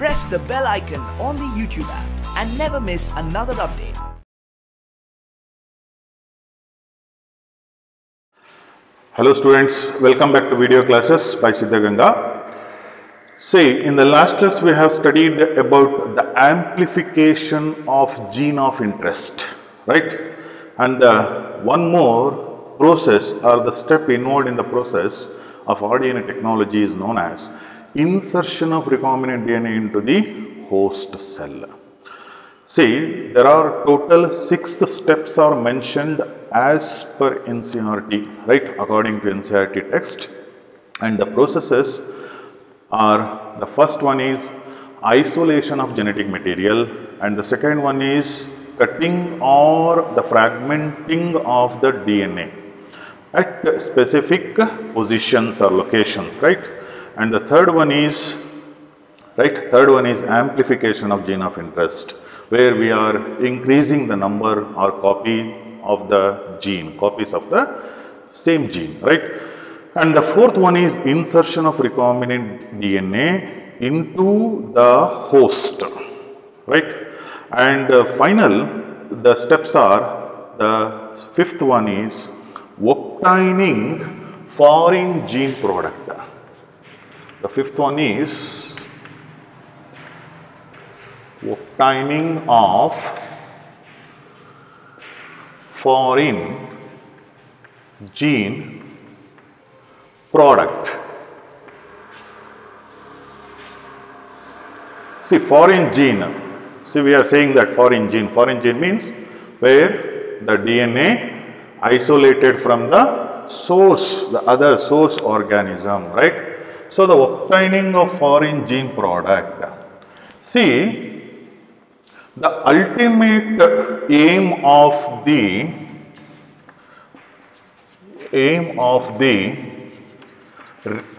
press the bell icon on the YouTube app and never miss another update. Hello students, welcome back to video classes by Siddhaganga. See, in the last class we have studied about the amplification of gene of interest, right? And one more process or the step involved in the process of RDNA technology is known as insertion of recombinant DNA into the host cell. See, there are total 6 steps are mentioned as per NCERT, right, according to NCERT text. And the processes are, the first one is isolation of genetic material, and the second one is cutting or the fragmenting of the DNA at specific positions or locations, right? And the third one is, amplification of gene of interest, where we are increasing the number or copy of the gene, copies of the same gene, right? And the fourth one is insertion of recombinant DNA into the host, right? And final, the steps are, the fifth one is obtaining foreign gene product. The fifth one is obtaining of foreign gene product. See, foreign gene, see, we are saying that foreign gene means where the DNA isolated from the source, the other source organism, right? So, the obtaining of foreign gene product. See, the ultimate aim of the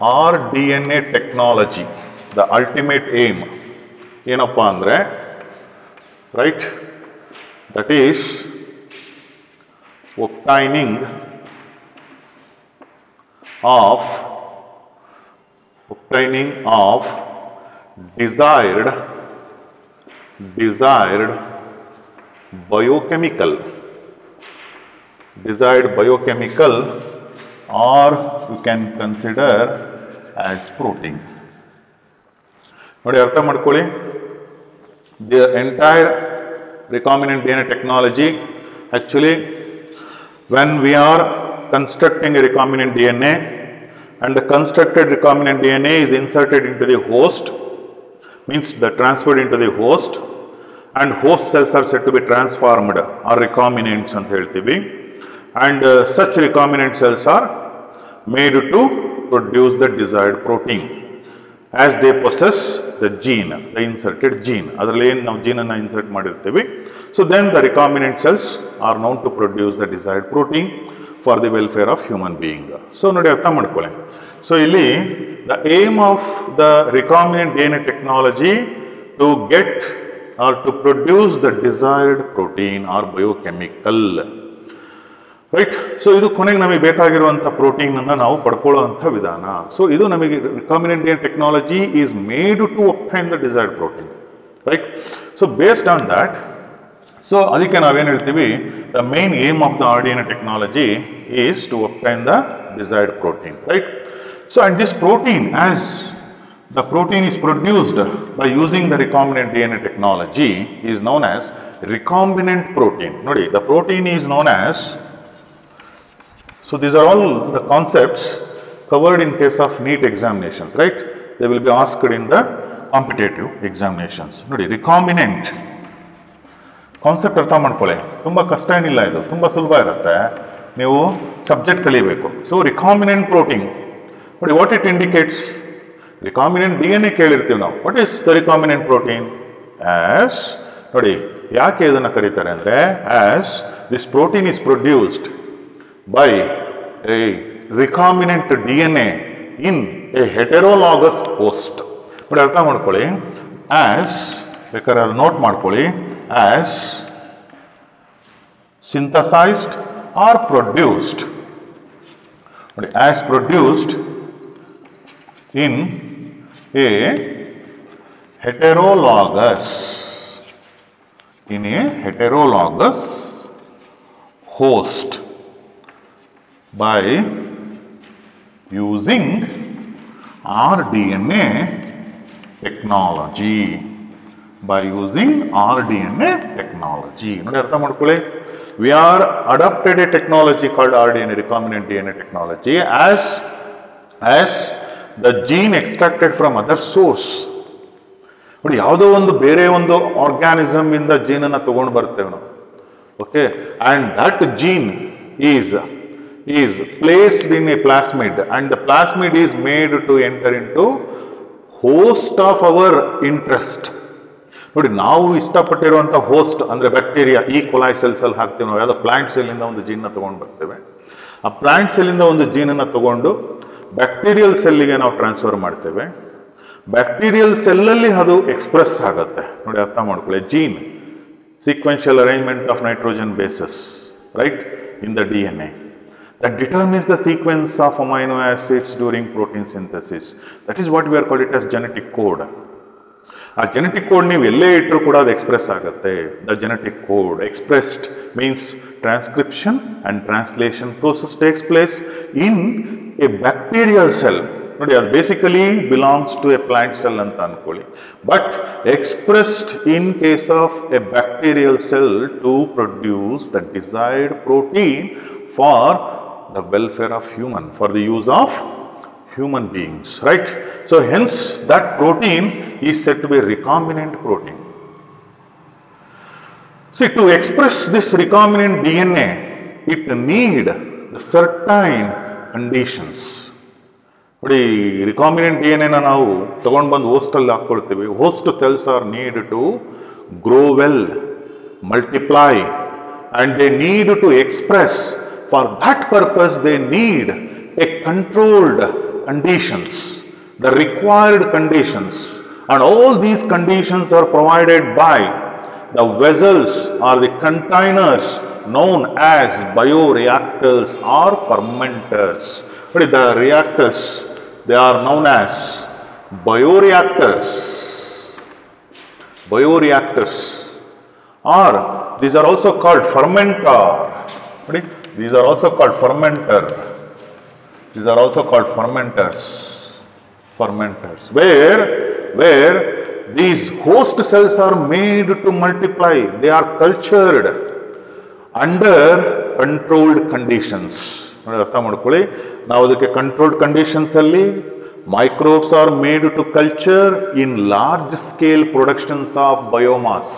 RDNA technology, the ultimate aim, ಏನಪ್ಪ ಅಂದರೆ, right, that is obtaining of desired biochemical, or you can consider as protein. ನೋಡಿ, ಅರ್ಥ ಮಾಡ್ಕೊಳ್ಳಿ, the entire recombinant DNA technology, actually when we are constructing a recombinant DNA and the constructed recombinant DNA is inserted into the host, means the transferred into the host, and host cells are said to be transformed or recombinants anta heltivi, and such recombinant cells are made to produce the desired protein as they possess the gene, the inserted gene. Adralli ಏನು ನಾವು gene ಅನ್ನು insert ಮಾಡಿರ್ತೀವಿ. So then the recombinant cells are known to produce the desired protein for the welfare of human being. So ನೋಡಿ, ಅರ್ಥ ಮಾಡ್ಕೊಳ್ಳಿ. So ಇಲ್ಲಿ the aim of the recombinant DNA technology to get or to produce the desired protein or biochemical, right? So ಇದು ಕೊನೆಗೆ ನಮಗೆ ಬೇಕಾಗಿರುವಂಥ protein ಅನ್ನು ನಾವು ಪಡ್ಕೊಳ್ಳುವಂಥ ವಿಧಾನ. ಸೊ ಇದು ನಮಗೆ recombinant DNA technology is made to obtain the desired protein, right? So based on that, so ಅದಕ್ಕೆ ನಾವೇನು ಹೇಳ್ತೀವಿ, the main aim of the RDNA technology is to obtain the desired protein, right? So and this protein, as the protein is produced by using the recombinant DNA technology, is known as recombinant protein. ನೋಡಿ, the protein is known as, so these are all the concepts covered in case of NEET examinations, right? They will be asked in the competitive examinations. ನೋಡಿ, recombinant concept ಅರ್ಥ ಮಾಡ್ಕೊಳ್ಳಿ, ತುಂಬ ಕಷ್ಟ ಏನಿಲ್ಲ, ಇದು ತುಂಬ ಸುಲಭ ಇರುತ್ತೆ, ನೀವು ಸಬ್ಜೆಕ್ಟ್ ಕಲಿಬೇಕು. ಸೊ ರಿಕಾಂಬಿನೆಂಟ್ ಪ್ರೋಟೀನ್ ನೋಡಿ, what it indicates, recombinant DNA ಕೇಳಿರ್ತೀವಿ ನಾವು. What is the recombinant protein? As, ನೋಡಿ ಯಾಕೆ ಇದನ್ನು ಕರೀತಾರೆ ಅಂದರೆ, as this protein is produced by a recombinant DNA in a heterologous host. ನೋಡಿ, ಅರ್ಥ ಮಾಡ್ಕೊಳ್ಳಿ, ಆಸ್, ಬೇಕಾದ್ರೆ ನೋಟ್ ಮಾಡ್ಕೊಳ್ಳಿ, as synthesized or produced, in a heterologous, in a heterologous host by using rDNA technology. By using rDNA technology. We are adopted a technology called rDNA, recombinant DNA technology, as the gene extracted from other source. But ಯಾವುದೋ ಒಂದು ಬೇರೆ ಒಂದು organism ಇಂದ gene ಅನ್ನು ತಗೊಂಡು ಬರ್ತೇವೆ ನಾವು. Okay, and that gene is placed in a plasmid, and the plasmid is made to enter into host of our interest. ನೋಡಿ, ನಾವು ಇಷ್ಟಪಟ್ಟಿರುವಂಥ ಹೋಸ್ಟ್ ಅಂದರೆ ಬ್ಯಾಕ್ಟೀರಿಯಾ, ಈ ಕೊಲೈ ಸೆಲ್ಸಲ್ಲಿ ಹಾಕ್ತೀವಿ ನಾವು. ಯಾವುದೋ ಪ್ಲಾಂಟ್ ಸೆಲ್ಲಿಂದ ಒಂದು ಜೀನ್ನ ತೊಗೊಂಡು ಬರ್ತೇವೆ. ಆ ಪ್ಲಾಂಟ್ ಸೆಲ್ಲಿಂದ ಒಂದು ಜೀನನ್ನು ತೊಗೊಂಡು ಬ್ಯಾಕ್ಟೀರಿಯಲ್ ಸೆಲ್ಲಿಗೆ ನಾವು ಟ್ರಾನ್ಸ್ಫರ್ ಮಾಡ್ತೇವೆ. ಬ್ಯಾಕ್ಟೀರಿಯಲ್ ಸೆಲ್ಲಲ್ಲಿ ಅದು ಎಕ್ಸ್ಪ್ರೆಸ್ ಆಗುತ್ತೆ. ನೋಡಿ, ಅರ್ಥ ಮಾಡ್ಕೊಳ್ಳಿ. Gene sequential arrangement of nitrogen bases, right, in the DNA. That determines the sequence of amino acids during protein synthesis. That is what we are called it as genetic code. ಆ genetic code ನೀವು ಎಲ್ಲೇ ಇಟ್ಟರೂ ಕೂಡ ಅದು express ಆಗುತ್ತೆ. The genetic code expressed means transcription and translation process takes place in a bacterial cell. ನೋಡಿ, ಅದು basically belongs to a plant cell ಅಂತ ಅನ್ಕೊಳ್ಳಿ. But expressed in case of a bacterial cell to produce the desired protein for the welfare of human, for the use of human beings, right? So hence that protein is said to be a recombinant protein. See, to express this recombinant DNA, it need certain conditions. ನೋಡಿ, recombinant DNA na ನಾವು ತಗೊಂಡು ಬಂದು host ಅಲ್ಲಿ ಹಾಕೊಳ್ತೀವಿ. Host cells are need to grow well, multiply, and they need to express. For that purpose, they need a controlled conditions, the required conditions, and all these conditions are provided by the vessels or the containers known as bioreactors or fermenters. But the reactors, they are known as bioreactors. Bioreactors, or these are also called fermenter. These are also called fermenter. These are also called fermenters. Fermenters, where these host cells are made to multiply. They are cultured under controlled conditions. ಅರ್ಥ ಮಾಡ್ಕೊಳ್ಳಿ. ನಾವು ಅದಕ್ಕೆ controlled conditions ಅಲ್ಲಿ microbes are made to culture in large scale productions of biomass,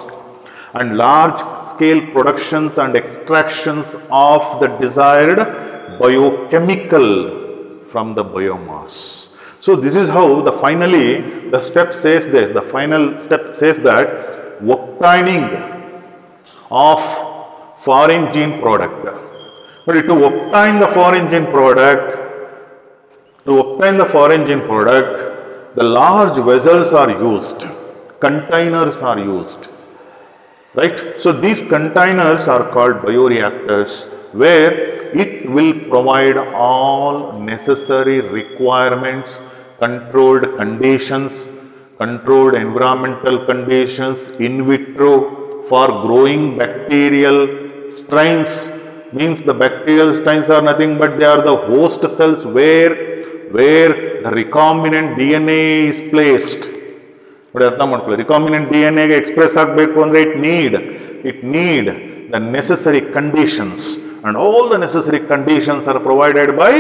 and large scale productions and extractions of the desired biochemical from the biomass. So this is how the step says this. The final step says that obtaining of foreign gene product. But to obtain the foreign gene product, the large vessels are used, containers are used. Right? So these containers are called bioreactors, where it will provide all necessary requirements, controlled conditions, controlled environmental conditions in vitro for growing bacterial strains. Means the bacterial strains are nothing but they are the host cells where the recombinant DNA is placed. ನೋಡಿ, ಅರ್ಥ ಮಾಡ್ಕೊಳ್ಳಿ. Recombinant DNA express ಆಗಬೇಕು ಅಂದರೆ it need the necessary conditions, and all the necessary conditions are provided by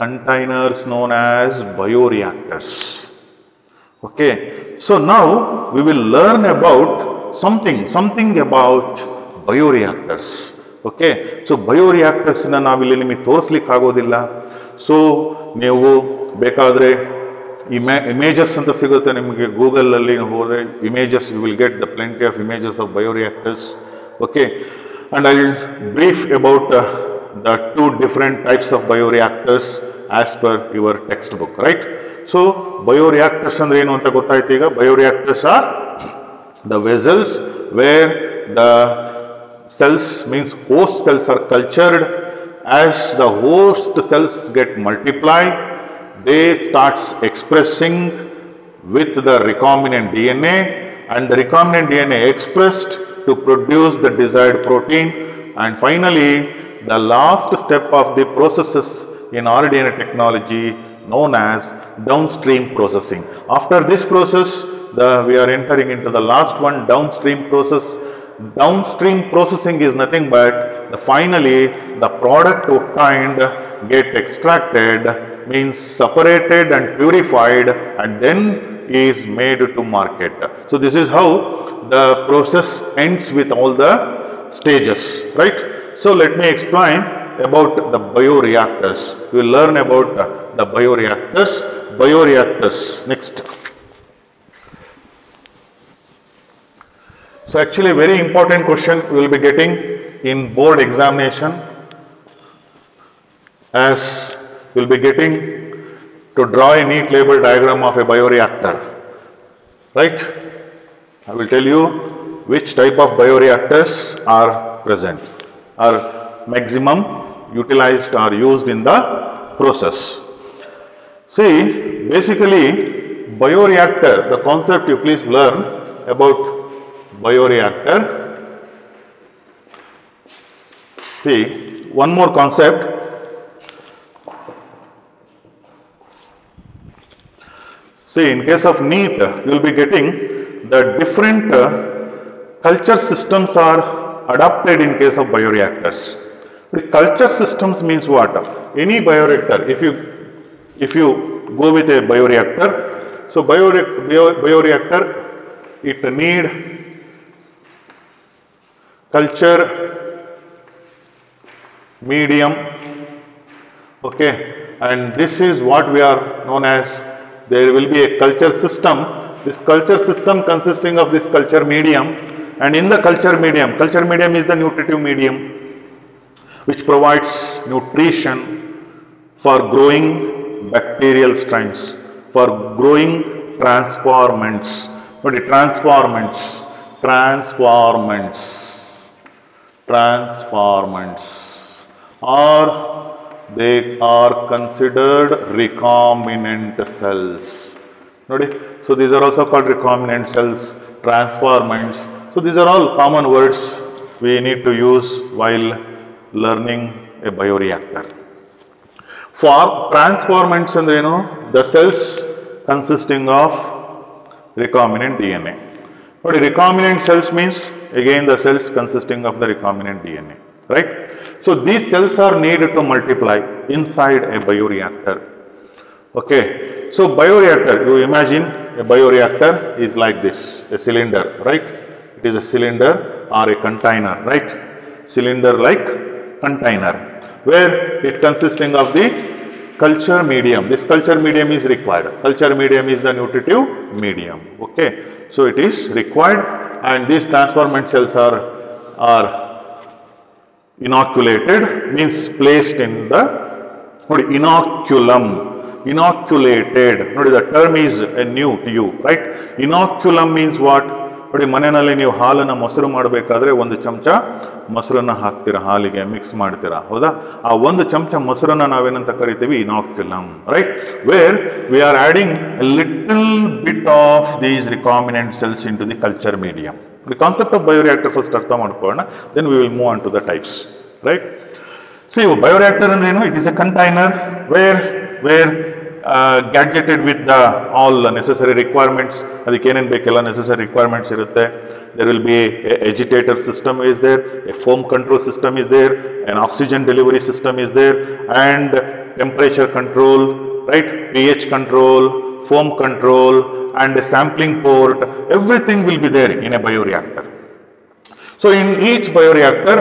containers known as bioreactors. Okay, so now we will learn about something about bioreactors. Okay, so ಬಯೋರಿಯಾಕ್ಟರ್ಸ್ನ ನಾವಿಲ್ಲಿ ನಿಮಗೆ ತೋರಿಸ್ಲಿಕ್ಕೆ ಆಗೋದಿಲ್ಲ. So ನೀವು ಬೇಕಾದರೆ images ಅಂತ ಸಿಗುತ್ತೆ ನಿಮಗೆ ಗೂಗಲಲ್ಲಿ ಹೋದರೆ images, you will get the plenty of images of bioreactors. Okay, and I will brief about the two different types of bioreactors as per your textbook, right? So bioreactors andre enu anta gottayitu iga. Bioreactors are the vessels where the cells, means host cells, are cultured. As the host cells get multiplied, they starts expressing with the recombinant DNA, and the recombinant DNA expressed to produce the desired protein, and finally the last step of the processes in rDNA technology known as downstream processing. After this process, we are entering into the last one, downstream process. Downstream processing is nothing but finally the product obtained get extracted, means separated and purified, and then is made to market. So this is how the process ends with all the stages, right? So let me explain about the bioreactors. We will learn about the bioreactors. Bioreactors next. So actually a very important question we will be getting in board examination, as we will be getting to draw a neat label diagram of a bioreactor, right? I will tell you which type of bioreactors are present, are maximum utilized or used in the process. See, basically bioreactor, the concept you please learn about bioreactor. See, one more concept. See, in case of NEET, you will be getting the different culture systems are adopted in case of bioreactors. The culture systems means what? Any bioreactor, if you go with a bioreactor, so bioreactor, it need culture medium, okay, and this is what we are known as, there will be a culture system. This culture system consisting of this culture medium, and in the culture medium is the nutritive medium which provides nutrition for growing bacterial strains, for growing transformants. What is transformants? Transformants, or they are considered recombinant cells. So these are also called recombinant cells, transformants. So these are all common words we need to use while learning a bioreactor. For transformants, and the cells consisting of recombinant DNA. What recombinant cells means? Again, the cells consisting of the recombinant DNA, right? So these cells are needed to multiply inside a bioreactor. Okay, so bioreactor, you imagine a bioreactor is like this, a cylinder, right? It is a cylinder or a container, right? Cylinder like container, where it consisting of the culture medium. This culture medium is required. Culture medium is the nutritive medium, okay? So it is required, and these transformant cells are inoculated, means placed in the inoculum, inoculated. The term is new to you, right? Inoculum means what? ನೋಡಿ ಮನೆಯಲ್ಲಿ ನೀವು ಹಾಲನ್ನು ಮೊಸರು ಮಾಡಬೇಕಾದ್ರೆ ಒಂದು ಚಮಚ ಮೊಸರನ್ನು ಹಾಕ್ತೀರಾ, ಹಾಲಿಗೆ ಮಿಕ್ಸ್ ಮಾಡ್ತೀರಾ, ಹೌದಾ? ಆ ಒಂದು ಚಮಚ ಮೊಸರನ್ನು ನಾವೇನಂತ ಕರಿತೀವಿ? Inoculum, right? Where we are adding a little bit of these recombinant cells into the culture medium. The concept of bioreactor first ಅರ್ಥ ಮಾಡ್ಕೊಳ್ಳೋಣ, then we will move on to the types, right? See bioreactor ಅಂದ್ರೆ ಏನು? It is a container where gadgeted with the all necessary requirements. ಅದಕ್ಕೆ ಏನೇನು ಬೇಕೆಲ್ಲ necessary requirements ಇರುತ್ತೆ. There will be a agitator system is there, a foam control system is there, an oxygen delivery system is there, and temperature control, right? pH control, foam control, and a sampling port. Everything will be there in a bioreactor. So in each bioreactor,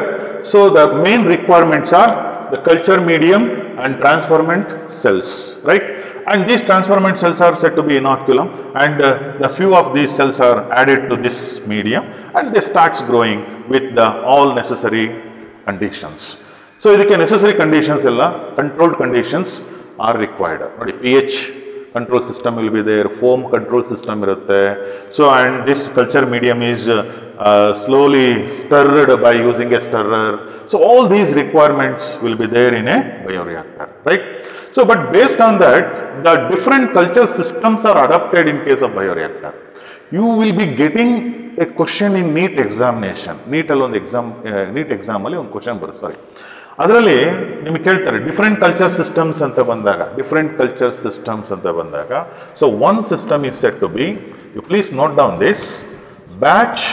so the main requirements are the culture medium and transformant cells, right? And these transformant cells are said to be inoculum, and the few of these cells are added to this medium, and they starts growing with the all necessary conditions. So idike necessary conditions ella controlled conditions are required. Nodi pH control system will be there, foam control system irutte. So and this culture medium is slowly stirred by using a stirrer. So all these requirements will be there in a bioreactor, right? So, but based on that, the different culture systems are adapted in case of bioreactor. You will be getting a question in NEET examination. NEET alone exam, NEET exam alli ಒಂದು question ಬರುತ್ತೆ, sorry. ಅದರಲ್ಲಿ ನಿಮಗೆ ಕೇಳ್ತಾರೆ different culture systems ಅಂತ ಬಂದಾಗ, different culture systems ಅಂತ ಬಂದಾಗ, so one system is said to be, you please note down this, batch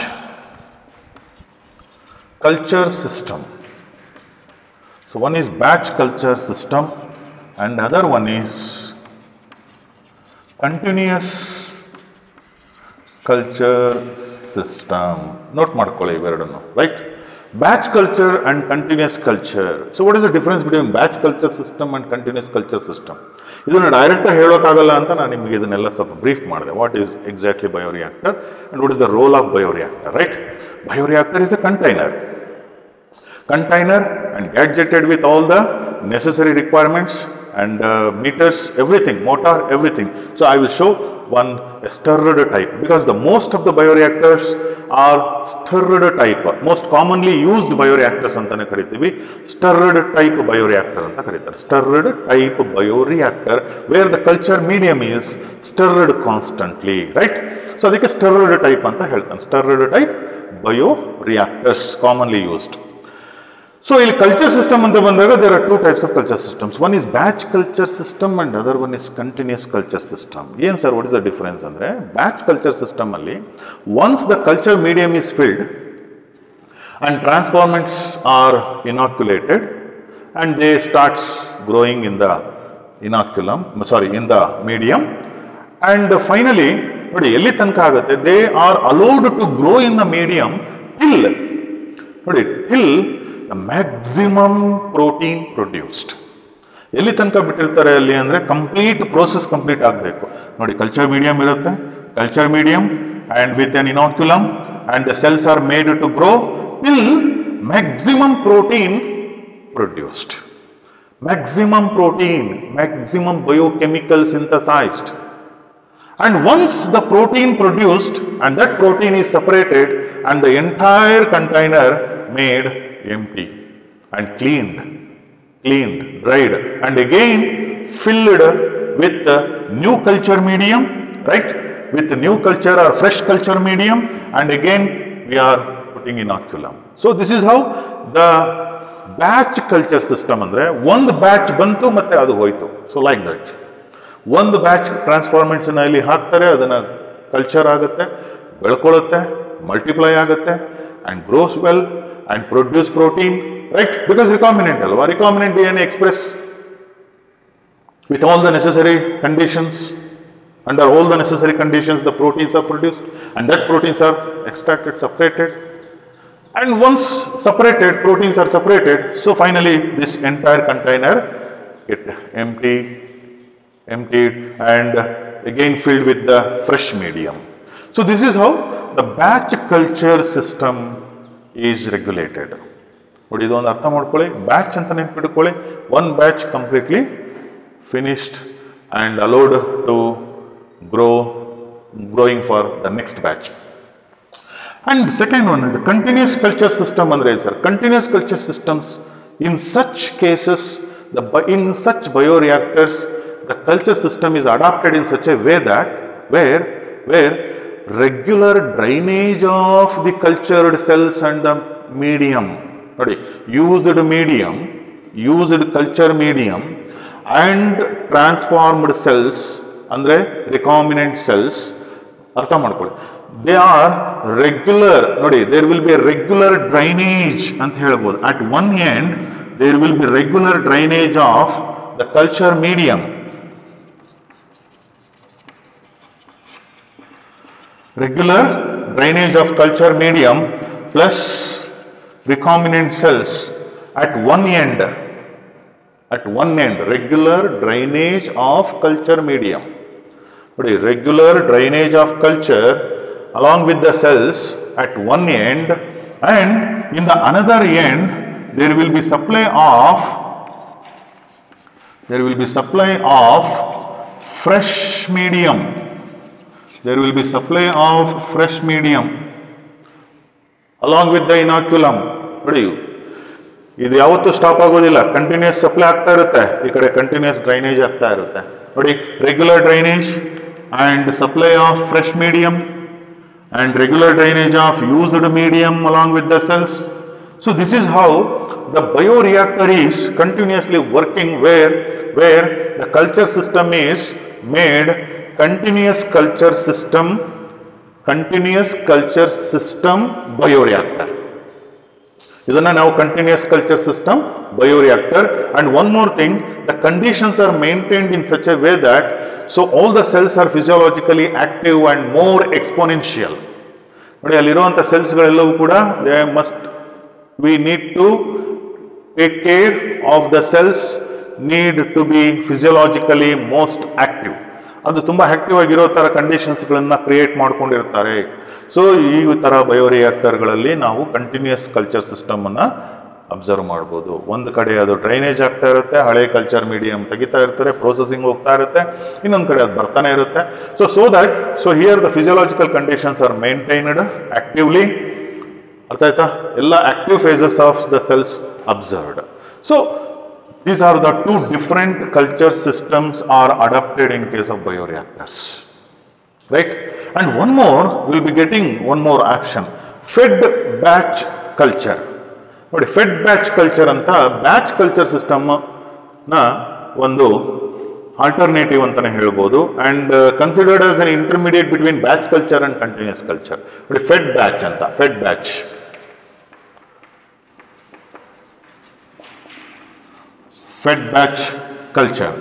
culture system. So one is batch culture system and other one is continuous culture system. Note ಮಾಡ್ಕೊಳ್ಳಿ ಇವೆರಡನ್ನು, right? Batch culture and continuous culture. So what is the difference between batch culture system and continuous culture system? ಇದನ್ನು direct ಆಗಿ ಹೇಳೋಕ್ಕಾಗಲ್ಲ ಅಂತ ನಾನು ನಿಮಗೆ ಇದನ್ನೆಲ್ಲ ಸ್ವಲ್ಪ ಬ್ರೀಫ್ ಮಾಡಿದೆ. What is exactly bioreactor and what is the role of bioreactor, right? Bioreactor is a container and gadgeted with all the necessary requirements and meters, everything, motor, everything. So I will show one stirred type, because the most of the bioreactors are stirred type. Most commonly used bioreactors antane karitivi stirred type bioreactor anta kariತಾರೆ. Stirred type bioreactor where the culture medium is stirred constantly, right? So adike stirred type anta ಹೇಳ್ತಾನೆ. Stirred type bioreactors commonly used. So in culture system anta bandaga there are two types of culture systems. One is batch culture system and other one is continuous culture system. Yen sir, what is the difference andre? Batch culture system alli once the culture medium is filled and transformants are inoculated and they starts growing in the inoculum, sorry, in the medium, and finally nodi elli tanka agutte, they are allowed to grow in the medium till nodi till the maximum protein produced. ಎಲ್ಲಿ ತನಕ ಬಿಟ್ಟಿರ್ತಾರೆ ಅಲ್ಲಿ ಅಂದರೆ complete process complete ಆಗಬೇಕು ನೋಡಿ. Culture medium ಇರುತ್ತೆ, culture medium and with an inoculum and the cells are made to grow till maximum protein produced. Maximum protein, maximum biochemical synthesised. And once the protein produced and that protein is separated and the entire container made empty and cleaned, dried and again filled with the new culture medium, right? With the new culture or fresh culture medium, and again we are putting inoculum. So this is how the batch culture system andre ಒಂದು batch ಬಂತು ಮತ್ತೆ ಅದು ಹೋಯಿತು. So like that. ಒಂದು batch ಟ್ರಾನ್ಸ್ಫಾರ್ಮೆಂಟ್ಸನ್ನ ಇಲ್ಲಿ ಹಾಕ್ತಾರೆ, ಅದನ್ನು ಕಲ್ಚರ್ ಆಗುತ್ತೆ, ಬೆಳ್ಕೊಳ್ಳುತ್ತೆ, ಮಲ್ಟಿಪ್ಲೈ ಆಗುತ್ತೆ and grows well and produce protein, right? Because recombinant ಅಲ್ವಾ, recombinant DNA express with all the necessary conditions. Under all the necessary conditions the proteins are produced and that proteins are extracted, separated, and once separated, proteins are separated, so finally this entire container get emptied and again filled with the fresh medium. So this is how the batch culture system is regulated. ನೋಡಿ ಇದೊಂದು ಅರ್ಥ ಮಾಡ್ಕೊಳ್ಳಿ, batch ಅಂತ ನೆನ್ಪಿಟ್ಕೊಳ್ಳಿ. One batch completely finished and allowed to growing for the next batch. And second one is the continuous culture system andre sir. Continuous culture systems, in such cases in such bioreactors the culture system is adapted in such a way that where regular drainage of the cultured cells and the medium, nodi used culture medium and transformed cells andre recombinant cells, artha ಮಾಡ್ಕೊಳ್ಳಿ, they are regular, nodi there will be a regular drainage ಅಂತ ಹೇಳ್ಬೋದು. At one end there will be regular drainage of the culture medium, regular drainage of culture medium plus recombinant cells at one end, regular drainage of culture medium, regular drainage of culture along with the cells at one end, and in the another end there will be supply of fresh medium. There will be supply of fresh medium along with the inoculum. ನೋಡಿ ಇದು ಯಾವತ್ತೂ stop ಆಗೋದಿಲ್ಲ, continuous supply ಆಗ್ತಾ ಇರುತ್ತೆ, ಈ ಕಡೆ continuous drainage ಆಗ್ತಾ ಇರುತ್ತೆ. ನೋಡಿ regular drainage and supply of fresh medium and regular drainage of used medium along with the cells. So this is how the bioreactor is continuously working, where the culture system is made continuous culture system bioreactor. ಇದನ್ನ ನಾವು continuous culture system bioreactor. And one more thing, the conditions are maintained in such a way that so all the cells are physiologically active and more exponential. ನೋಡಿ ಅಲ್ಲಿರುವಂಥ ಸೆಲ್ಸ್ಗಳೆಲ್ಲವೂ ಕೂಡ we need to take care of the cells, need to be physiologically most active. ಅದು ತುಂಬ active ಆಗಿರೋ ಥರ ಕಂಡೀಷನ್ಸ್ಗಳನ್ನು create ಮಾಡ್ಕೊಂಡಿರ್ತಾರೆ. So ಈ ಥರ ಬಯೋರಿಯಾಕ್ಟರ್ಗಳಲ್ಲಿ ನಾವು ಕಂಟಿನ್ಯೂಸ್ ಕಲ್ಚರ್ ಸಿಸ್ಟಮನ್ನು ಅಬ್ಸರ್ವ್ ಮಾಡ್ಬೋದು. ಒಂದು ಕಡೆ ಅದು ಡ್ರೈನೇಜ್ ಆಗ್ತಾ ಇರುತ್ತೆ, ಹಳೆ ಕಲ್ಚರ್ ಮೀಡಿಯಂ ತೆಗಿತಾ ಇರ್ತಾರೆ, ಪ್ರೊಸೆಸಿಂಗ್ ಹೋಗ್ತಾ ಇರುತ್ತೆ, ಇನ್ನೊಂದು ಕಡೆ ಅದು ಬರ್ತಾನೆ ಇರುತ್ತೆ. So here the physiological conditions are maintained actively. ಅರ್ಥ ಆಯ್ತಾ? ಎಲ್ಲ active phases of the cells observed. So these are the two different culture systems are adapted in case of bioreactors, right? And one more, we'll be getting one more action, fed batch culture. ನೋಡಿ fed batch culture ಅಂತ batch culture system ನ ಒಂದು alternative ಅಂತಾನೆ ಹೇಳ್ಬೋದು. And considered as an intermediate between batch culture and continuous culture. ನೋಡಿ fed batch ಅಂತ, fed batch fed batch culture.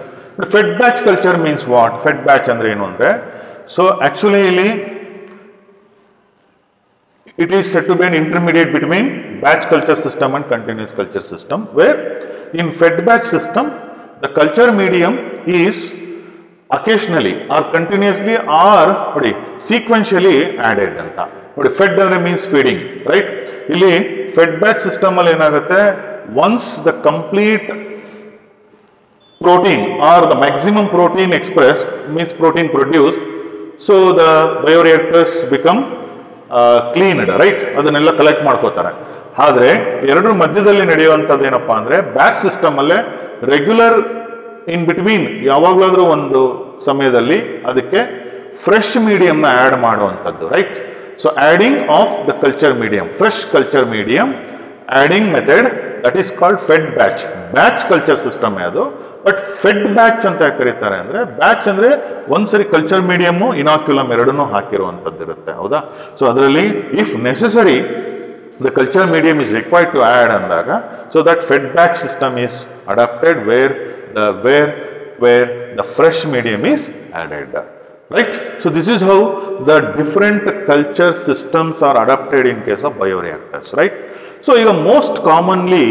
Fed batch culture means what? Fed batch andre enu andre, so actually ಇಲ್ಲಿ it is said to be an intermediate between batch culture system and continuous culture system, where in fed batch system the culture medium is occasionally or continuously or sequentially added anta. ನೋಡಿ fed andre means feeding, right? ಇಲ್ಲಿ fed batch system ಅಲ್ಲಿ ಏನಾಗುತ್ತೆ, once the complete protein or the maximum protein expressed means protein produced, so the bioreactors become cleaned, right? ಅದನ್ನೆಲ್ಲ collect ಮಾಡ್ಕೋತಾರೆ. ಆದರೆ ಎರಡರ ಮಧ್ಯದಲ್ಲಿ ನಡೆಯುವಂಥದ್ದು ಏನಪ್ಪಾ ಅಂದ್ರೆ ಬ್ಯಾಚ್ ಸಿಸ್ಟಮ್ ಅಲ್ಲೇ ರೆಗ್ಯುಲರ್ ಇನ್ ಬಿಟ್ವೀನ್ ಯಾವಾಗಲಾದ್ರೂ ಒಂದು ಸಮಯದಲ್ಲಿ ಅದಕ್ಕೆ ಫ್ರೆಶ್ ಮೀಡಿಯಂನ ಆ್ಯಡ್ ಮಾಡುವಂಥದ್ದು, right? So adding of the culture medium, fresh culture medium adding method, that is called Fed batch. Batch culture system ಅದು. ಬಟ್ ಫೆಡ್ ಬ್ಯಾಚ್ ಅಂತ ಕರೀತಾರೆ ಅಂದ್ರೆ, ಬ್ಯಾಚ್ ಅಂದ್ರೆ ಒಂದ್ಸರಿ ಕಲ್ಚರ್ ಮೀಡಿಯಮ್ ಇನಾಕ್ಯುಲಮ್ ಎರಡನ್ನೂ ಹಾಕಿರುವಂಥದ್ದು ಇರುತ್ತೆ, ಹೌದಾ? ಸೊ ಅದರಲ್ಲಿ if necessary the culture medium is required to add ಅಂದಾಗ, so that fed batch system is adapted where the fresh medium is added, right? So this is how the different culture systems are adapted in case of bioreactors, right? So ಈಗ most commonly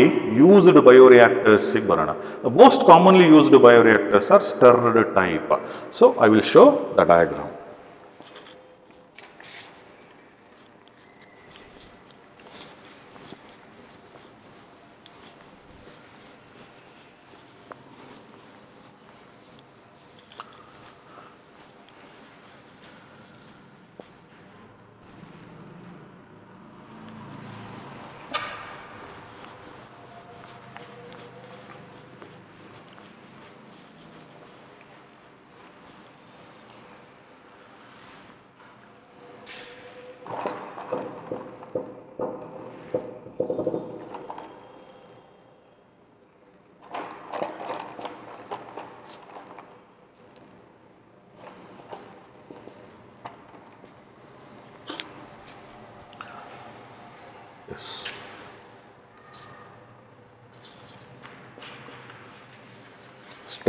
used bioreactors ಗೆ ಬರೋಣ. The most commonly used bioreactors are stirred type. So I will show the diagram.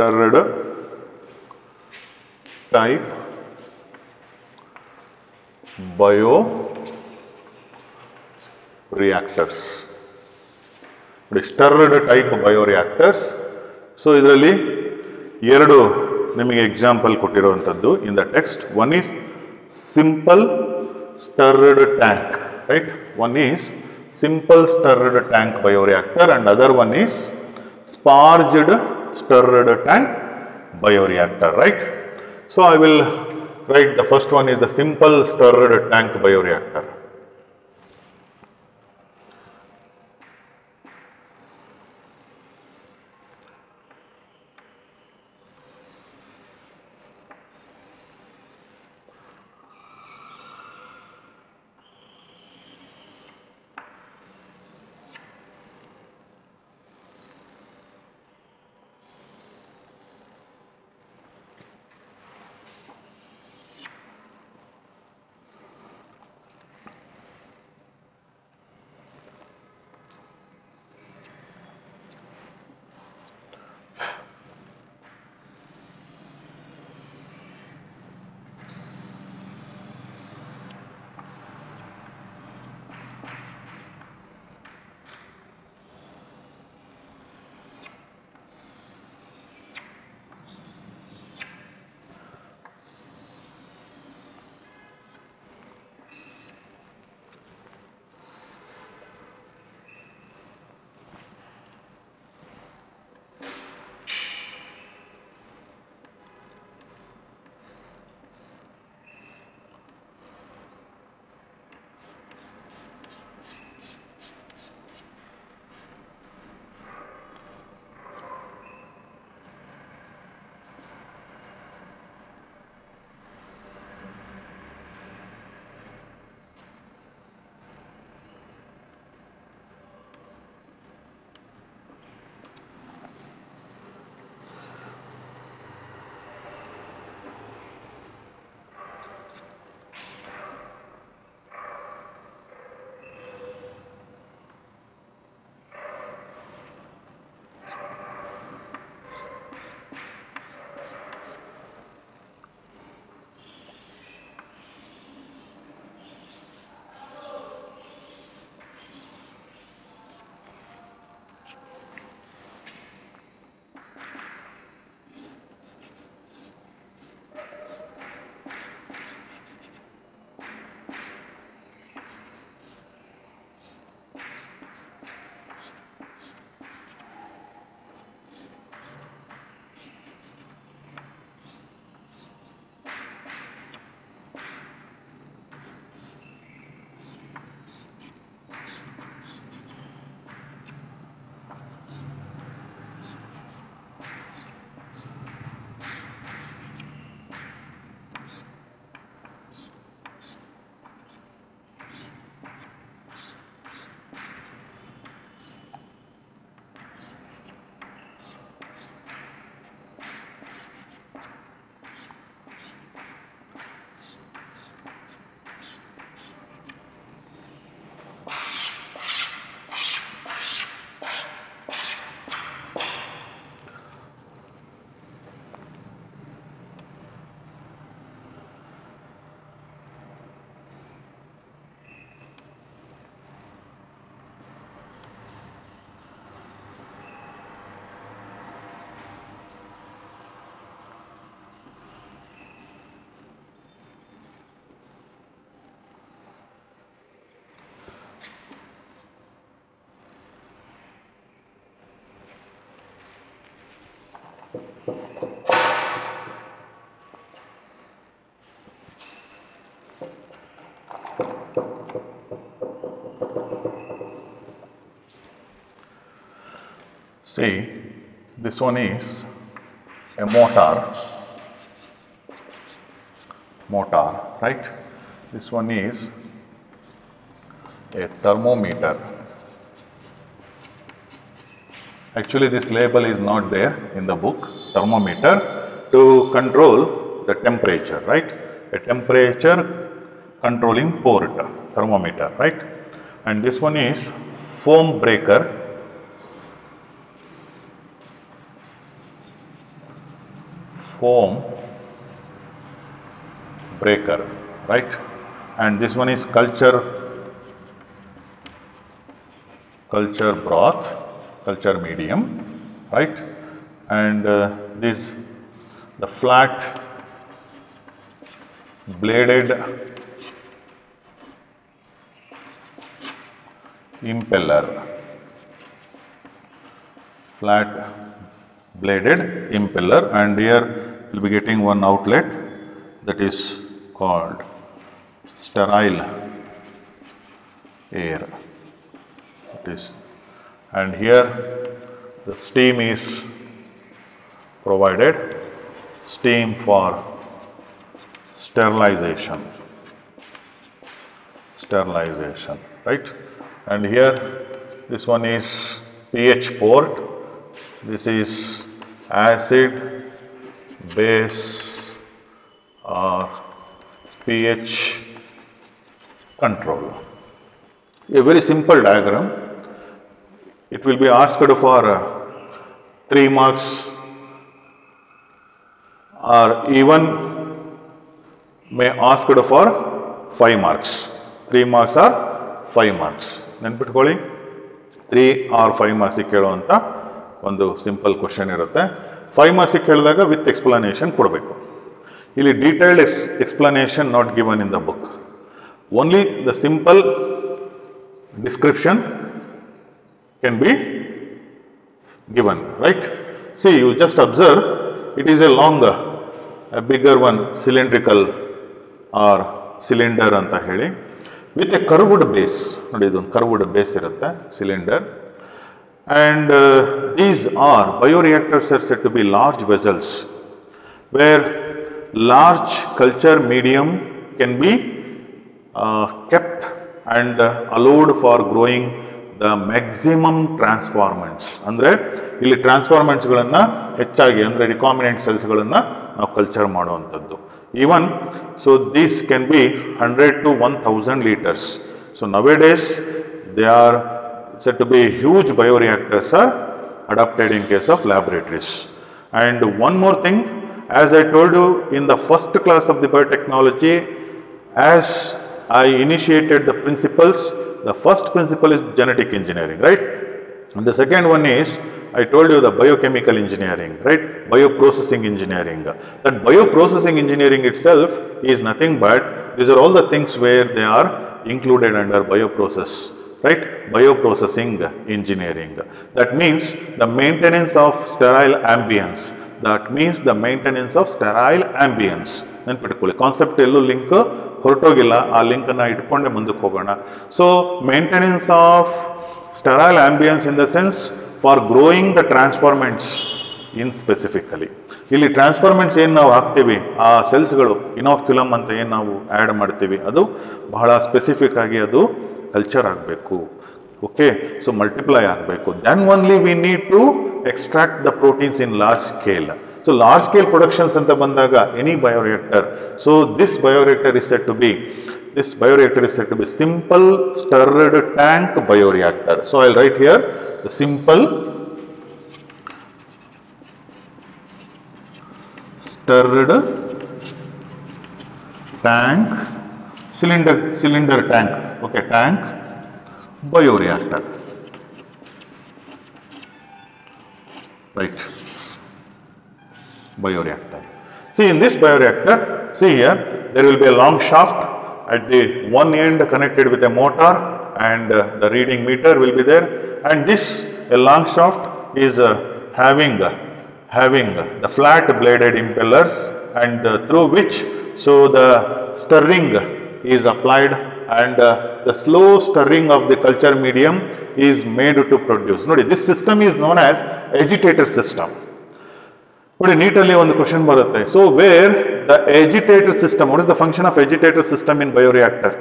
Stirred type bioreactors. Stirred type bioreactors. So ಇದರಲ್ಲಿ ಎರಡು ನಿಮಗೆ example ಕೊಟ್ಟಿರುವಂಥದ್ದು in the text. One is simple stirred tank, right? One is simple stirred tank bioreactor and other one is sparged stirred tank bioreactor, right? So I will write the first one is the simple stirred tank bioreactor. See, this one is a motor, right? This one is a thermometer. Actually, this label is not there in the book, thermometer, to control the temperature, right? A temperature controlling port, thermometer, right? And this one is foam breaker, right? And this one is culture broth, culture medium, right? And this, the flat bladed impeller, and here we'll be getting one outlet that is called sterile air. It is, and here the steam is provided, steam for sterilization, right? And here this one is pH port. This is acid, base or pH control. A very simple diagram. It will be asked for 3 marks or even may ask for 5 marks. 3 marks or 5 marks. ನೆನ್ಪಿಟ್ಕೊಳ್ಳಿ 3 or 5 marks ಕೇಳುವಂಥ ಒಂದು simple question ಇರುತ್ತೆ. 5 marks ಕೇಳಿದಾಗ with explanation ಕೊಡಬೇಕು. ಇಲ್ಲಿ detailed explanation not given in the book. Only the simple description can be given, right? See, you just observe, it is a longer, a bigger one, cylindrical or cylinder anta heli, with a curved base. Nodi idu curved base irutte, cylinder. And these are, bioreactors are said to be large vessels where large culture medium can be kept and allowed for growing the maximum transformants. ಅಂದರೆ ಇಲ್ಲಿ ಟ್ರಾನ್ಸ್ಫಾರ್ಮೆಂಟ್ಸ್ಗಳನ್ನು ಹೆಚ್ಚಾಗಿ ಅಂದರೆ recombinant ಸೆಲ್ಸ್ಗಳನ್ನು ನಾವು culture ಮಾಡುವಂಥದ್ದು. Even so this can be 100 to 1000 liters. So nowadays they are said to be huge bioreactors are adapted in case of laboratories. And one more thing, as I told you in the first class of the biotechnology, as I initiated the principles, the first principle is genetic engineering, right? And the second one is, I told you, the biochemical engineering, right? Bioprocessing engineering. That bioprocessing engineering itself is nothing but, these are all the things where they are included under bioprocess, right? Bioprocessing engineering. That means the maintenance of sterile ambience. ನೆನ್ಪಿಟ್ಕೊಳ್ಳಿ, concept ಎಲ್ಲೂ link ಹೊರಟೋಗಿಲ್ಲ, ಆ ಲಿಂಕನ್ನು ಇಟ್ಕೊಂಡೆ ಮುಂದಕ್ಕೆ ಹೋಗೋಣ. So maintenance of sterile ambience in the sense for growing the transformants in specifically. ಇಲ್ಲಿ transformants ಏನು ನಾವು ಹಾಕ್ತೀವಿ, ಆ ಸೆಲ್ಸ್ಗಳು ಇನೋಕ್ಯುಲಮ್ ಅಂತ ಏನು ನಾವು ಆ್ಯಡ್ ಮಾಡ್ತೀವಿ, ಅದು ಬಹಳ ಸ್ಪೆಸಿಫಿಕ್ ಆಗಿ ಅದು ಕಲ್ಚರ್ ಆಗಬೇಕು. ಓಕೆ, ಸೊ ಮಲ್ಟಿಪ್ಲೈ ಆಗಬೇಕು. Then only we need to extract the proteins in large scale. So large scale productions anta bandaga any bioreactor. So this bioreactor is said to be simple stirred tank bioreactor. So I'll write here the simple stirred tank cylinder tank, okay, tank bioreactor. Right, bioreactor. See, in this bioreactor, see here, there will be a long shaft at the one end connected with a motor, and the reading meter will be there. And this, a long shaft, is having the flat bladed impellers, and through which, so the stirring is applied and the slow stirring of the culture medium is made to produce. Nodi, this system is known as agitator system. But neatly on the question barutte. So where the agitator system, what is the function of agitator system in bioreactor?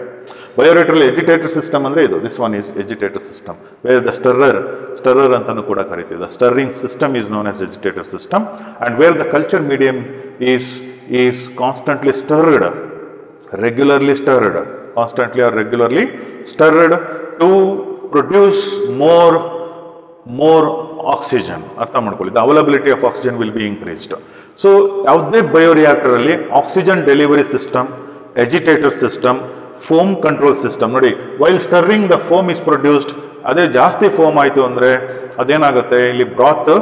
Bioreactor agitator system andre idu. This one is agitator system, where the stirrer antanu kuda karitide. The stirring system is known as agitator system, and where the culture medium is constantly stirred, constantly or regularly stirred to produce more oxygen. ಅರ್ಥ ಮಾಡ್ಕೊಳ್ಳಿ. The availability of oxygen will be increased. So ಯಾವುದೇ bioreactor ಅಲ್ಲಿ oxygen delivery system, agitator system, foam control system ನೋಡಿ, while stirring the foam is produced, ಅದೇ ಜಾಸ್ತಿ foam ಆಯಿತು ಅಂದರೆ ಅದೇನಾಗುತ್ತೆ, ಇಲ್ಲಿ ಬ್ರಾತ್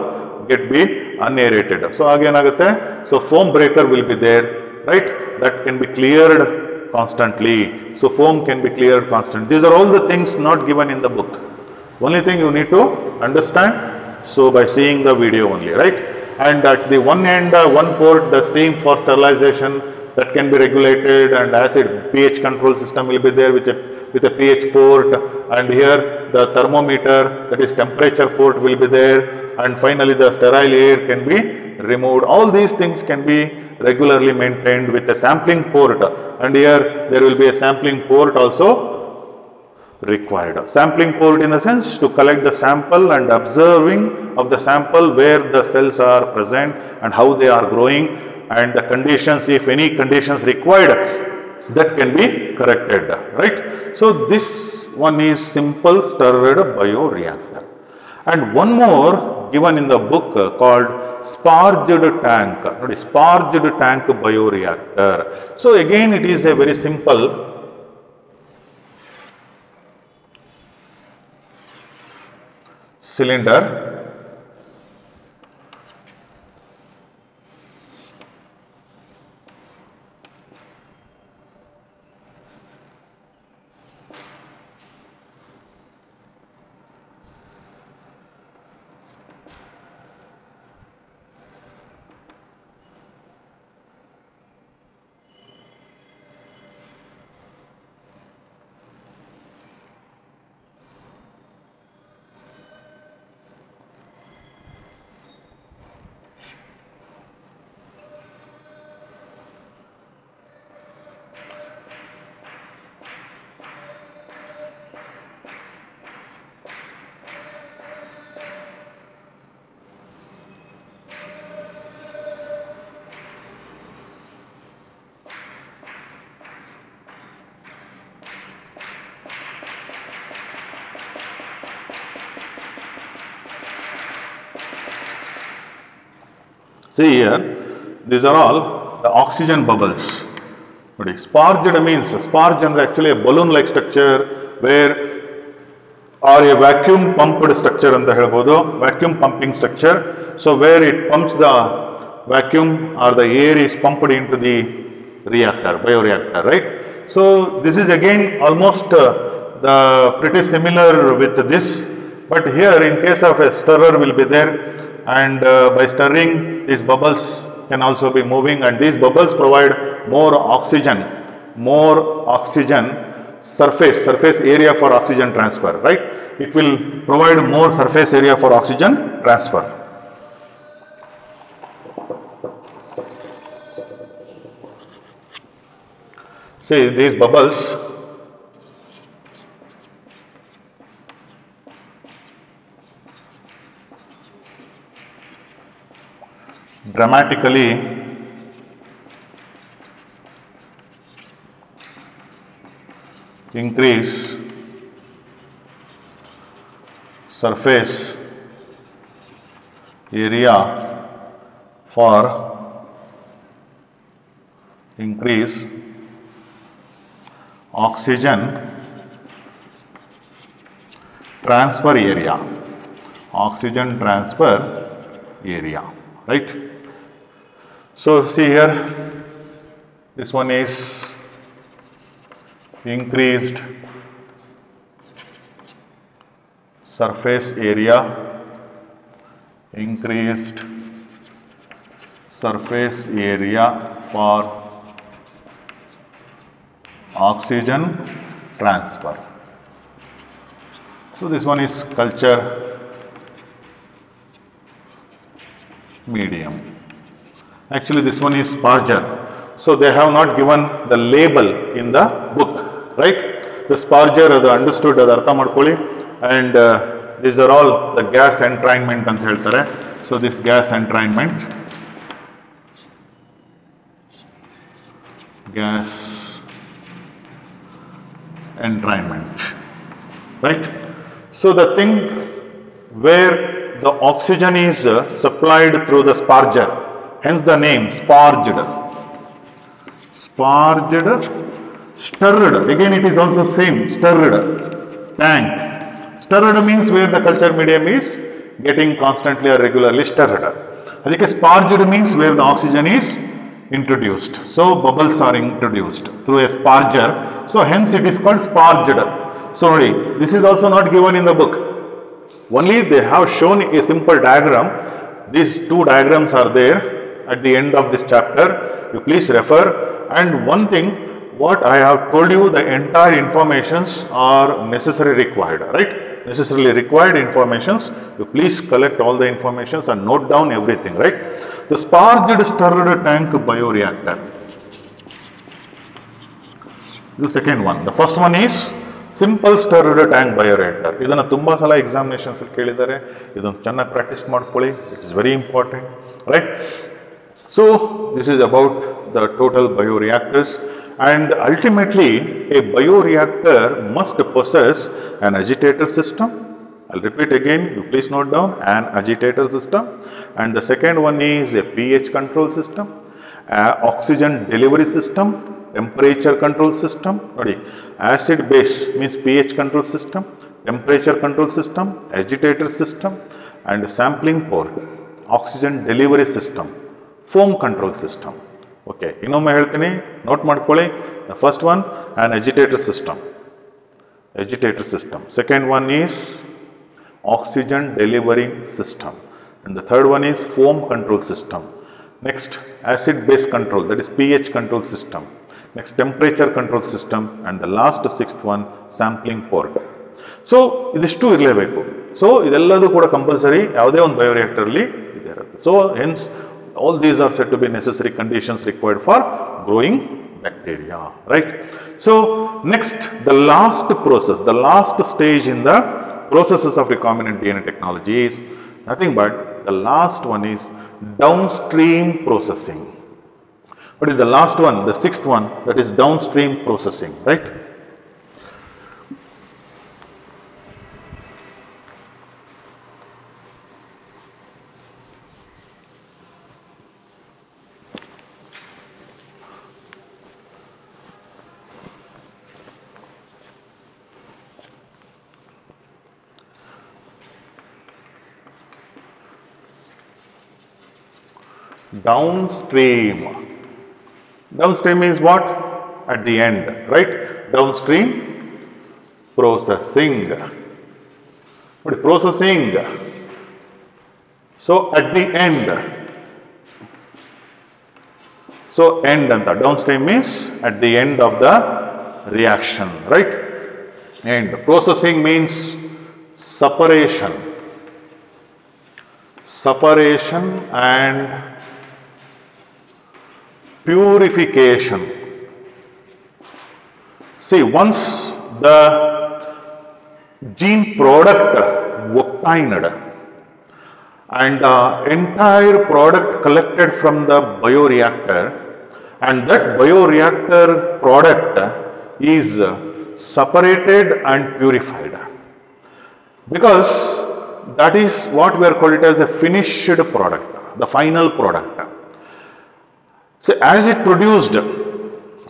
get be unaerated. So ಆಗೇನಾಗುತ್ತೆ, so foam breaker will be there, right? That can be cleared constantly. So foam can be cleared constantly. These are all the things not given in the book. Only thing you need to understand, so by seeing the video only, right? And at the one end, one port, the steam for sterilization, that can be regulated, and acid pH control system will be there with a pH port, and here the thermometer, that is temperature port, will be there, and finally the sterile air can be removed. All these things can be regularly maintained with a sampling port, and here there will be a sampling port also required. Sampling port in the sense to collect the sample and observing of the sample where the cells are present and how they are growing, and the conditions, if any conditions required, that can be corrected, right? So this one is simple stirred bioreactor. And one more given in the book called sparged tank. Sparged tank bioreactor. So again it is a very simple cylinder, see here, these are all the oxygen bubbles. Sparged means, sparge is actually a balloon like structure where, or a vacuum pumped structure anta helabodu, vacuum pumping structure. So where it pumps the vacuum or the air is pumped into the reactor, bioreactor, right? So this is again almost the pretty similar with this, but here in case of a stirrer will be there, and by stirring these bubbles can also be moving, and these bubbles provide more oxygen surface area for oxygen transfer, right? It will provide more surface area for oxygen transfer. See, these bubbles dramatically increase surface area for increase oxygen transfer area, right? So see here, this one is increased surface area, for oxygen transfer. So this one is culture medium. Actually this one is sparger. So they have not given the label in the book, right? The sparger adu understood, adu artha madkoli, and these are all the gas entrainment anta heltare. So this gas entrainment, right? So the thing where the oxygen is supplied through the sparger, hence the name sparged. Stirred, again it is also same, stirred tank. Stirred means where the culture medium is getting constantly or regularly stirred. Adike sparged means where the oxygen is introduced. So bubbles are introduced through a sparger. So hence it is called sparged. So this is also not given in the book. Only they have shown a simple diagram. These two diagrams are there at the end of this chapter. You please refer. And one thing, what I have told you, the entire informations are necessarily required, right? Necessarily required informations. You please collect all the informations and note down everything, right? The sparged stirred tank bioreactor. The second one. The first one is simple stirred tank bioreactor. This is tumba sala examinations alli kelidare. Idan channa practice madkoli. It is very important, right? So this is about the total bioreactors, and ultimately a bioreactor must possess an agitator system. I'll repeat again, you please note down, an agitator system, and the second one is a pH control system, oxygen delivery system, temperature control system, acid base means pH control system, temperature control system, agitator system, and sampling port, oxygen delivery system, foam control system. Okay, ಇನ್ನೊಮ್ಮೆ ಹೇಳ್ತೀನಿ, note ಮಾಡ್ಕೊಳ್ಳಿ. The first one, an agitator system. Second one is oxygen delivery system, and the third one is foam control system. Next, acid base control, that is pH control system. Next, temperature control system, and the last sixth one, sampling port. So ಇದಿಷ್ಟು ಇರಲೇಬೇಕು. So ಇದೆಲ್ಲದೂ ಕೂಡ compulsory ಯಾವುದೇ ಒಂದು bioreactor ಅಲ್ಲಿ ಇದೆ ಇರುತ್ತೆ. So hence all these are said to be necessary conditions required for growing bacteria, right? So next, the last process, the last stage in the processes of recombinant DNA technology is nothing but the last one is downstream processing. What is the last one? The sixth one, that is downstream processing, right? Downstream. Downstream means what? At the end, right? Downstream processing. What is processing? So at the end. So end anta. Downstream means at the end of the reaction, right? End. Processing means separation. And purification. See, once the gene product obtained and the entire product collected from the bioreactor, and that bioreactor product is separated and purified, because that is what we are called it as a finished product, the final product. So as it produced,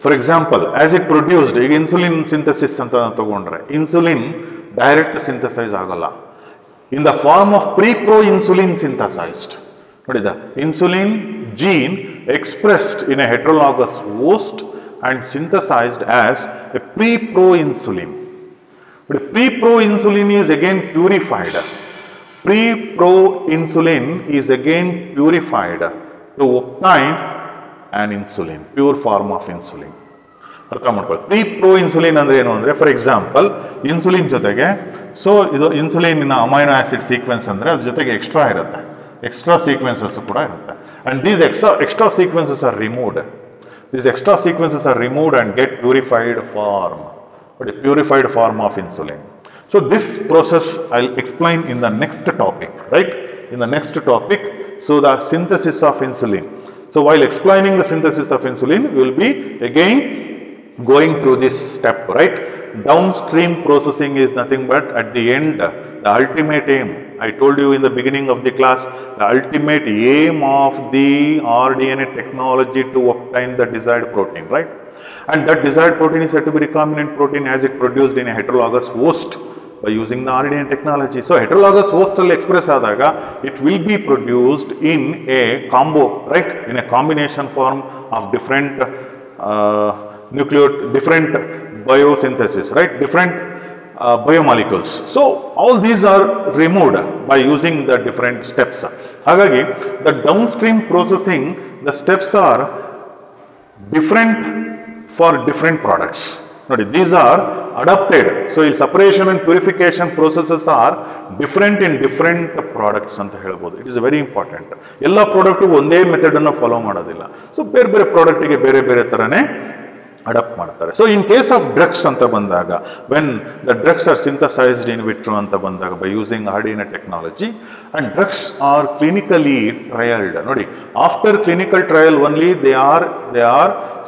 for example, as it produced, insulin synthesis anta tagondre, insulin direct synthesize agalla. In the form of pre-pro-insulin synthesized. What is that? Insulin gene expressed in a heterologous host and synthesized as a pre-pro-insulin. But pre-pro-insulin is again purified. Pre-pro-insulin is again purified to obtain an insulin, pure form of insulin. ಅರ್ಥ ಮಾಡ್ಕೊಳ್ಳಿ. Pre pro insulin ಅಂದರೆ ಏನು ಅಂದರೆ, for example insulin ಜೊತೆಗೆ, so ಇದು ಇನ್ಸುಲಿನ್ನ amino acid sequence ಅಂದರೆ ಅದ್ರ ಜೊತೆಗೆ ಎಕ್ಸ್ಟ್ರಾ ಇರುತ್ತೆ, ಎಕ್ಸ್ಟ್ರಾ ಸೀಕ್ವೆನ್ಸಸ್ ಕೂಡ ಇರುತ್ತೆ. And these extra sequences are removed. These extra sequences are removed and get purified form, but a purified form of insulin. So this process I'll explain in the next topic, right? In the next topic, so the synthesis of insulin. So while explaining the synthesis of insulin, we will be again going through this step, right? Downstream processing is nothing but at the end, the ultimate aim. I told you in the beginning of the class, the ultimate aim of the rDNA technology to obtain the desired protein, right? And that desired protein is said to be recombinant protein as it produced in a heterologous host by using the rDNA technology. So heterologous host will express adaga, it will be produced in a combo, right? In a combination form of different different biosynthesis, right? Different biomolecules. So all these are removed by using the different steps. Hagagi, the downstream processing, the steps are different for different products. These are adapted. So separation and purification processes are different in different products anta helabodu. It is very important. Ella product onde method anna follow madadilla. So bere product ge bere tarane adapt ಮಾಡ್ತಾರೆ. So in case of drugs ಅಂತ ಬಂದಾಗ, when the drugs are synthesised in vitro ಅಂತ ಬಂದಾಗ by using rDNA technology, and drugs are clinically trialled. ನೋಡಿ, after clinical trial only they are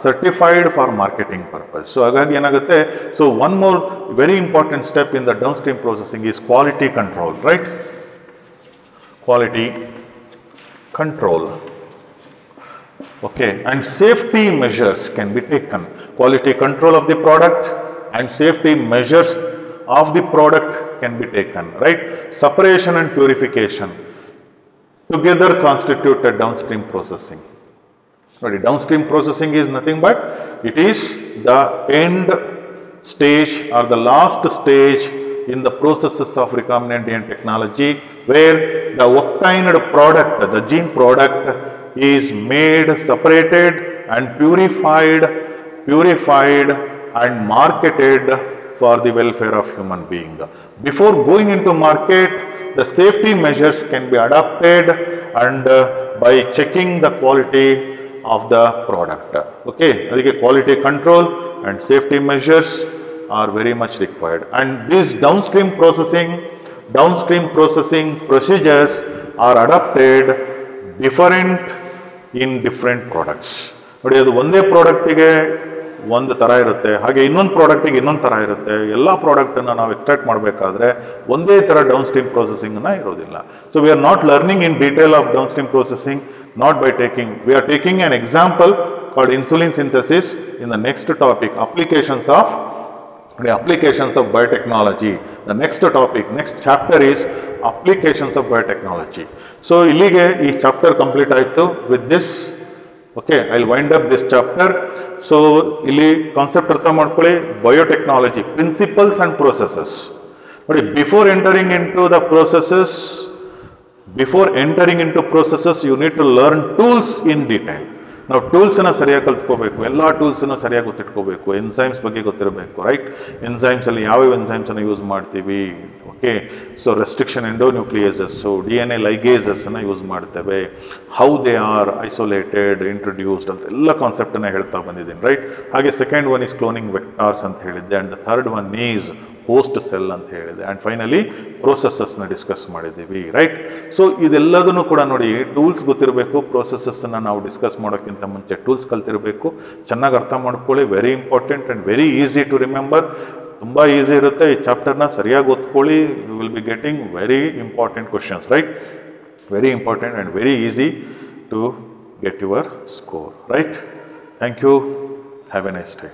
certified for marketing purpose. So ಹಾಗಾಗಿ ಏನಾಗುತ್ತೆ, so one more very important step in the downstream processing is quality control, right? Quality control. Okay, and safety measures can be taken. Quality control of the product and safety measures of the product can be taken, right? Separation and purification together constitute a downstream processing. Right? Downstream processing is nothing but it is the end stage or the last stage in the processes of recombinant DNA technology, where the obtained product, the gene product, is made, separated and purified and marketed for the welfare of human being. Before going into market, the safety measures can be adopted and by checking the quality of the product. Okay, adike quality control and safety measures are very much required. And this downstream processing procedures are adopted different in different products. ನೋಡಿ, ಅದು ಒಂದೇ ಪ್ರಾಡಕ್ಟಿಗೆ ಒಂದು ಥರ ಇರುತ್ತೆ, ಹಾಗೆ ಇನ್ನೊಂದು ಪ್ರಾಡಕ್ಟಿಗೆ ಇನ್ನೊಂದು ಥರ ಇರುತ್ತೆ. ಎಲ್ಲ ಪ್ರಾಡಕ್ಟನ್ನು ನಾವು ಎಕ್ಸ್ಟ್ರಾಕ್ಟ್ ಮಾಡಬೇಕಾದ್ರೆ ಒಂದೇ ಥರ ಡೌನ್ ಸ್ಟ್ರೀಮ್ ಪ್ರೊಸೆಸಿಂಗ್ನ ಇರೋದಿಲ್ಲ. So we are not learning in detail of down stream processing, not by taking. We are taking an example called insulin synthesis in the next topic, applications of biotechnology. The next topic, next chapter is applications of biotechnology. So illige ee chapter complete aitu. With this, okay, I'll wind up this chapter. So illi concept artha madkoli, biotechnology principles and processes. But before entering into processes, you need to learn tools in detail. ನಾವು ಟೂಲ್ಸನ್ನು ಸರಿಯಾಗಿ ಕಲ್ತ್ಕೋಬೇಕು, ಎಲ್ಲ ಟೂಲ್ಸನ್ನು ಸರಿಯಾಗಿ ಗೊತ್ತಿಟ್ಕೋಬೇಕು. Enzymes ಬಗ್ಗೆ ಗೊತ್ತಿರಬೇಕು, right? ಎನ್ಸೈಮ್ಸಲ್ಲಿ ಯಾವ್ಯಾವ ಎನ್ಸೈಮ್ಸನ್ನು use ಮಾಡ್ತೀವಿ, okay? So restriction endonucleases, DNA ಲೈಗೇಸಸ್ಸನ್ನು ಯೂಸ್ ಮಾಡ್ತೇವೆ, how they are isolated, introduced ಅಂತ ಎಲ್ಲ ಕಾನ್ಸೆಪ್ಟನ್ನು ಹೇಳ್ತಾ ಬಂದಿದ್ದೀನಿ, ರೈಟ್? ಹಾಗೆ second one is cloning vectors ಅಂತ ಹೇಳಿದ್ದೆ, and the third one is host cell ಅಂತ ಹೇಳಿದೆ, ಆ್ಯಂಡ್ ಫೈನಲಿ ಪ್ರೋಸೆಸಸ್ನ ಡಿಸ್ಕಸ್ ಮಾಡಿದ್ದೀವಿ, ರೈಟ್? ಸೊ ಇದೆಲ್ಲದನ್ನು ಕೂಡ ನೋಡಿ, ಟೂಲ್ಸ್ ಗೊತ್ತಿರಬೇಕು. ಪ್ರೋಸೆಸಸ್ಸನ್ನು ನಾವು ಡಿಸ್ಕಸ್ ಮಾಡೋಕ್ಕಿಂತ ಮುಂಚೆ ಟೂಲ್ಸ್ ಕಲ್ತಿರಬೇಕು. ಚೆನ್ನಾಗಿ ಅರ್ಥ ಮಾಡ್ಕೊಳ್ಳಿ, very important and very easy to remember. ತುಂಬ ಈಸಿ ಇರುತ್ತೆ. ಈ ಚಾಪ್ಟರ್ನ ಸರಿಯಾಗಿ ಓದ್ಕೊಳ್ಳಿ. You will be getting very important questions, right? Very important and very easy to get your score, right? Thank you. Have a nice day.